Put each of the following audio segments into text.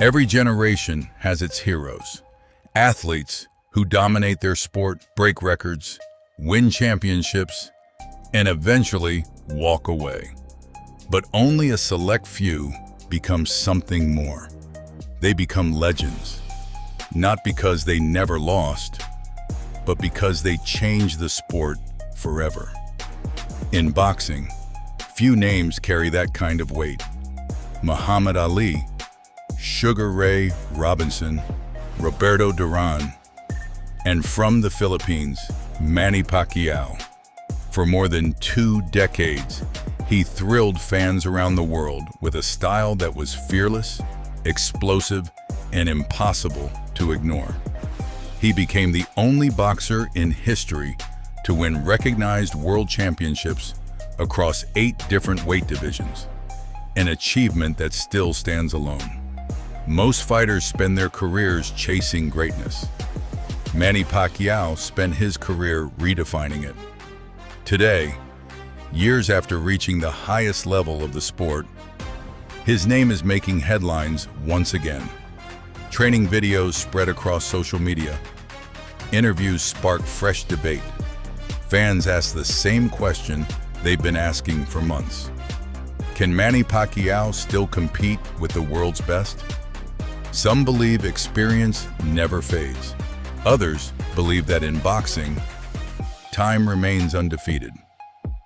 Every generation has its heroes, athletes who dominate their sport, break records, win championships, and eventually walk away. But only a select few become something more. They become legends, not because they never lost, but because they changed the sport forever. In boxing, few names carry that kind of weight. Muhammad Ali, Sugar Ray Robinson, Roberto Duran, and from the Philippines, Manny Pacquiao. For more than 2 decades, he thrilled fans around the world with a style that was fearless, explosive, and impossible to ignore. He became the only boxer in history to win recognized world championships across 8 different weight divisions, an achievement that still stands alone. Most fighters spend their careers chasing greatness. Manny Pacquiao spent his career redefining it. Today, years after reaching the highest level of the sport, his name is making headlines once again. Training videos spread across social media. Interviews spark fresh debate. Fans ask the same question they've been asking for months. Can Manny Pacquiao still compete with the world's best? Some believe experience never fades. Others believe that in boxing, time remains undefeated.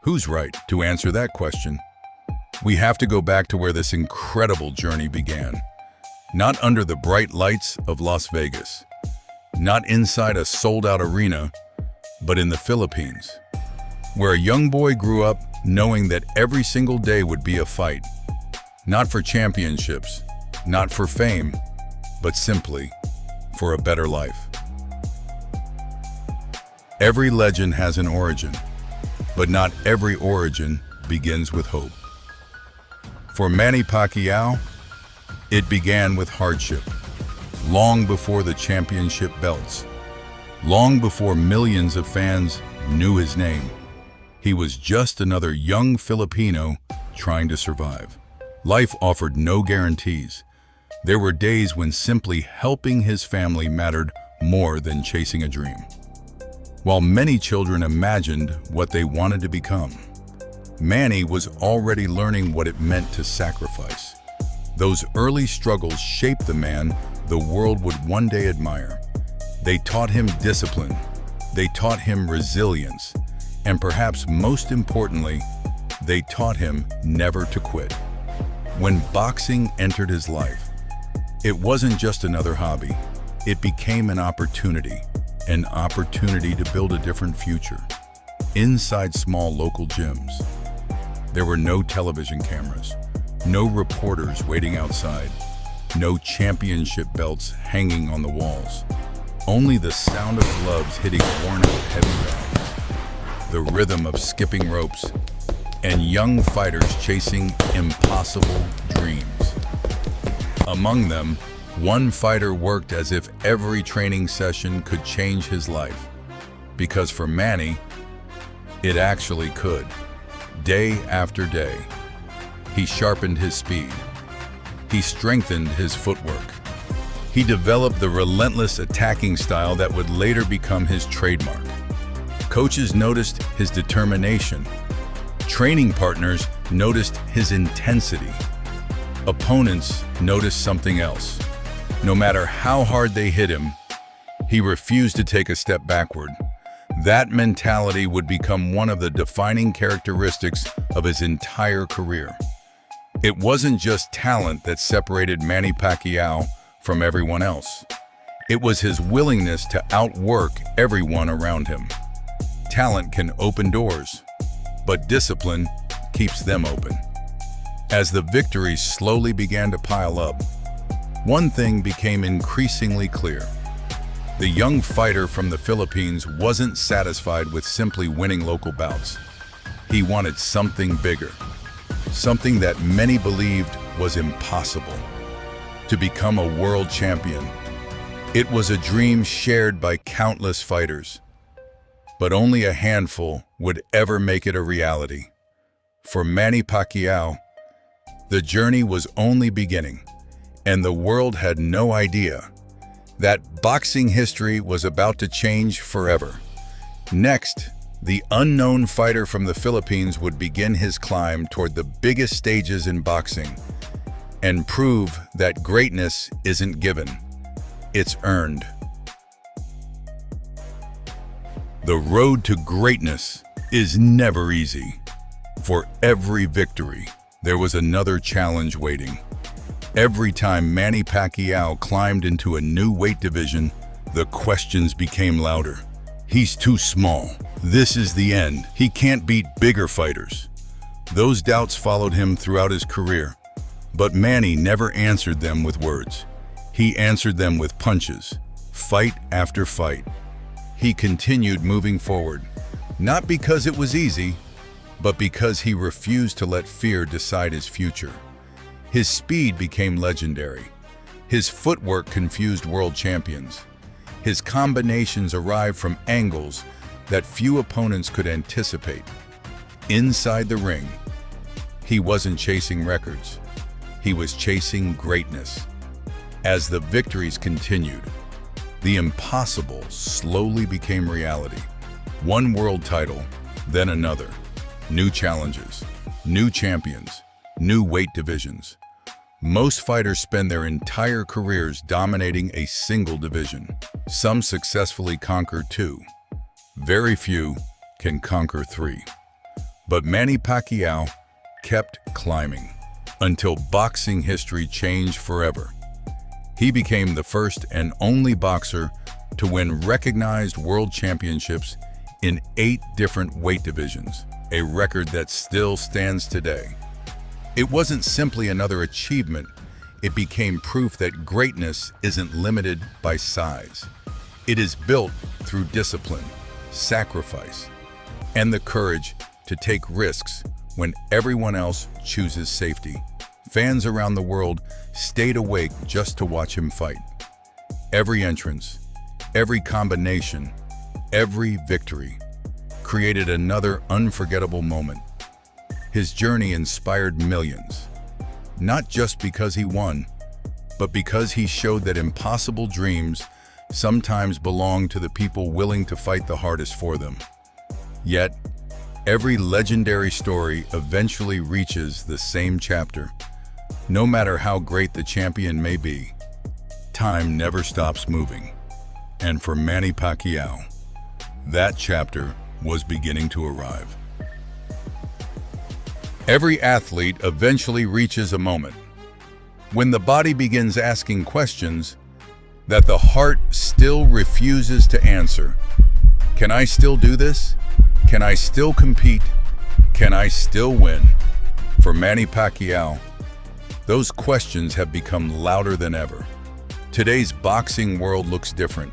Who's right to answer that question? We have to go back to where this incredible journey began. Not under the bright lights of Las Vegas, not inside a sold-out arena, but in the Philippines, where a young boy grew up knowing that every single day would be a fight. Not for championships, not for fame, but simply for a better life. Every legend has an origin, but not every origin begins with hope. For Manny Pacquiao, it began with hardship, long before the championship belts, long before millions of fans knew his name. He was just another young Filipino trying to survive. Life offered no guarantees. There were days when simply helping his family mattered more than chasing a dream. While many children imagined what they wanted to become, Manny was already learning what it meant to sacrifice. Those early struggles shaped the man the world would one day admire. They taught him discipline, they taught him resilience, and perhaps most importantly, they taught him never to quit. When boxing entered his life, it wasn't just another hobby. It became an opportunity to build a different future. Inside small local gyms, there were no television cameras, no reporters waiting outside, no championship belts hanging on the walls. Only the sound of gloves hitting worn-out heavy bags, the rhythm of skipping ropes, and young fighters chasing impossible dreams. Among them, one fighter worked as if every training session could change his life. Because for Manny, it actually could. Day after day, he sharpened his speed. He strengthened his footwork. He developed the relentless attacking style that would later become his trademark. Coaches noticed his determination. Training partners noticed his intensity. Opponents noticed something else. No matter how hard they hit him, he refused to take a step backward. That mentality would become one of the defining characteristics of his entire career. It wasn't just talent that separated Manny Pacquiao from everyone else. It was his willingness to outwork everyone around him. Talent can open doors, but discipline keeps them open. As the victories slowly began to pile up, one thing became increasingly clear. The young fighter from the Philippines wasn't satisfied with simply winning local bouts. He wanted something bigger, something that many believed was impossible: to become a world champion. It was a dream shared by countless fighters, but only a handful would ever make it a reality. For Manny Pacquiao, the journey was only beginning, And the world had no idea that boxing history was about to change forever. Next, the unknown fighter from the Philippines would begin his climb toward the biggest stages in boxing and prove that greatness isn't given, it's earned. The road to greatness is never easy. For every victory, there was another challenge waiting. Every time Manny Pacquiao climbed into a new weight division, the questions became louder. He's too small. This is the end. He can't beat bigger fighters. Those doubts followed him throughout his career. But Manny never answered them with words. He answered them with punches, fight after fight. He continued moving forward, not because it was easy, but because he refused to let fear decide his future. His speed became legendary. His footwork confused world champions. His combinations arrived from angles that few opponents could anticipate. Inside the ring, he wasn't chasing records. He was chasing greatness. As the victories continued, the impossible slowly became reality. One world title, then another. New challenges, new champions, new weight divisions. Most fighters spend their entire careers dominating a single division. Some successfully conquer two. Very few can conquer three. But Manny Pacquiao kept climbing until boxing history changed forever. He became the first and only boxer to win recognized world championships in 8 different weight divisions, a record that still stands today. It wasn't simply another achievement, it became proof that greatness isn't limited by size. It is built through discipline, sacrifice, and the courage to take risks when everyone else chooses safety. Fans around the world stayed awake just to watch him fight. Every entrance, every combination, every victory created another unforgettable moment. His journey inspired millions, not just because he won, but because he showed that impossible dreams sometimes belong to the people willing to fight the hardest for them. Yet, every legendary story eventually reaches the same chapter. No matter how great the champion may be, time never stops moving. And for Manny Pacquiao, that chapter was beginning to arrive. Every athlete eventually reaches a moment when the body begins asking questions that the heart still refuses to answer. Can I still do this? Can I still compete? Can I still win? For Manny Pacquiao, those questions have become louder than ever. Today's boxing world looks different.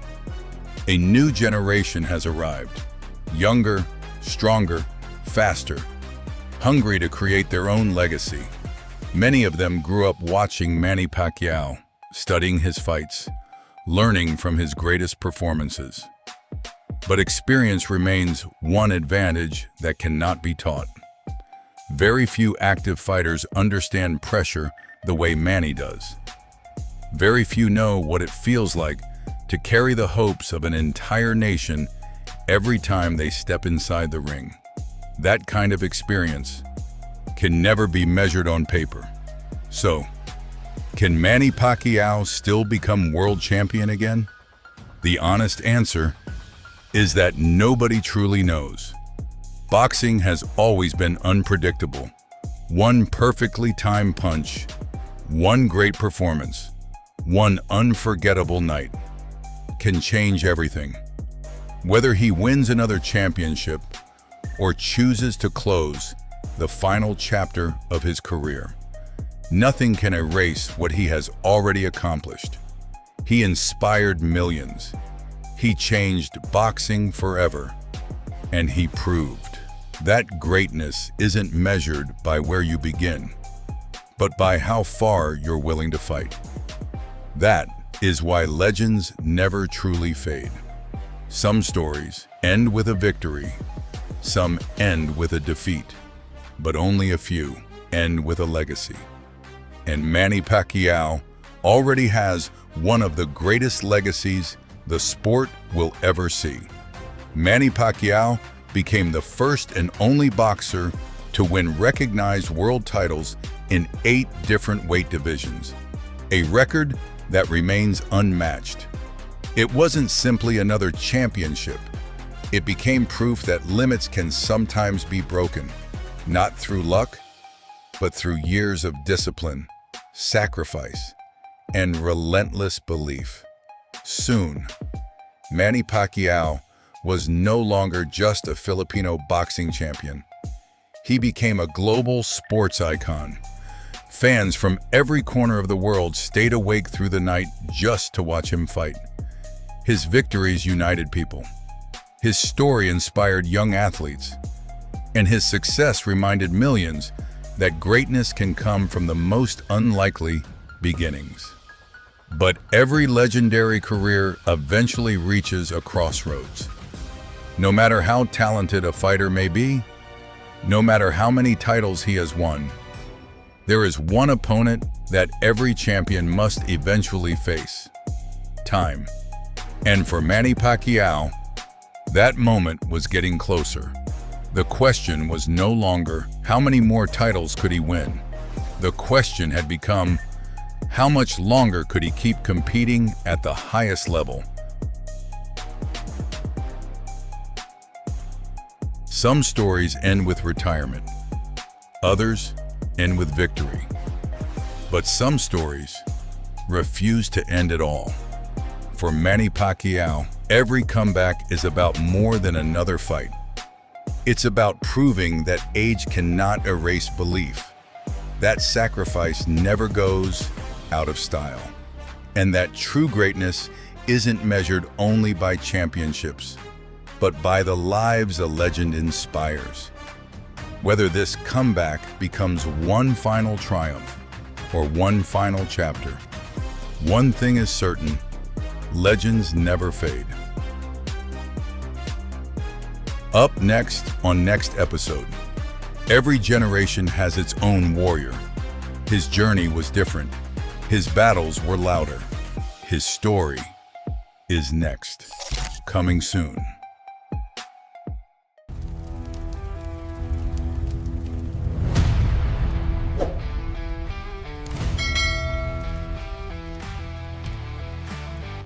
A new generation has arrived. Younger, stronger, faster, hungry to create their own legacy. Many of them grew up watching Manny Pacquiao, studying his fights, learning from his greatest performances. But experience remains one advantage that cannot be taught. Very few active fighters understand pressure the way Manny does. Very few know what it feels like to carry the hopes of an entire nation every time they step inside the ring. That kind of experience can never be measured on paper. So, can Manny Pacquiao still become world champion again? The honest answer is that nobody truly knows. Boxing has always been unpredictable. One perfectly timed punch, one great performance, one unforgettable night can change everything. Whether he wins another championship or chooses to close the final chapter of his career, nothing can erase what he has already accomplished. He inspired millions. He changed boxing forever. And he proved that greatness isn't measured by where you begin, but by how far you're willing to fight. That is why legends never truly fade. Some stories end with a victory, some end with a defeat, but only a few end with a legacy. And Manny Pacquiao already has one of the greatest legacies the sport will ever see. Manny Pacquiao became the first and only boxer to win recognized world titles in 8 different weight divisions, a record that remains unmatched. It wasn't simply another championship. It became proof that limits can sometimes be broken, not through luck, but through years of discipline, sacrifice, and relentless belief. Soon, Manny Pacquiao was no longer just a Filipino boxing champion. He became a global sports icon. Fans from every corner of the world stayed awake through the night just to watch him fight. His victories united people. His story inspired young athletes. And his success reminded millions that greatness can come from the most unlikely beginnings. But every legendary career eventually reaches a crossroads. No matter how talented a fighter may be, no matter how many titles he has won, there is one opponent that every champion must eventually face: time. And for Manny Pacquiao, that moment was getting closer. The question was no longer how many more titles could he win. The question had become, how much longer could he keep competing at the highest level? Some stories end with retirement. Others end with victory. But some stories refuse to end at all. For Manny Pacquiao, every comeback is about more than another fight. It's about proving that age cannot erase belief, that sacrifice never goes out of style, and that true greatness isn't measured only by championships, but by the lives a legend inspires. Whether this comeback becomes one final triumph or one final chapter, one thing is certain: legends never fade. Up next on next episode, every generation has its own warrior. His journey was different. His battles were louder. His story is next. Coming soon.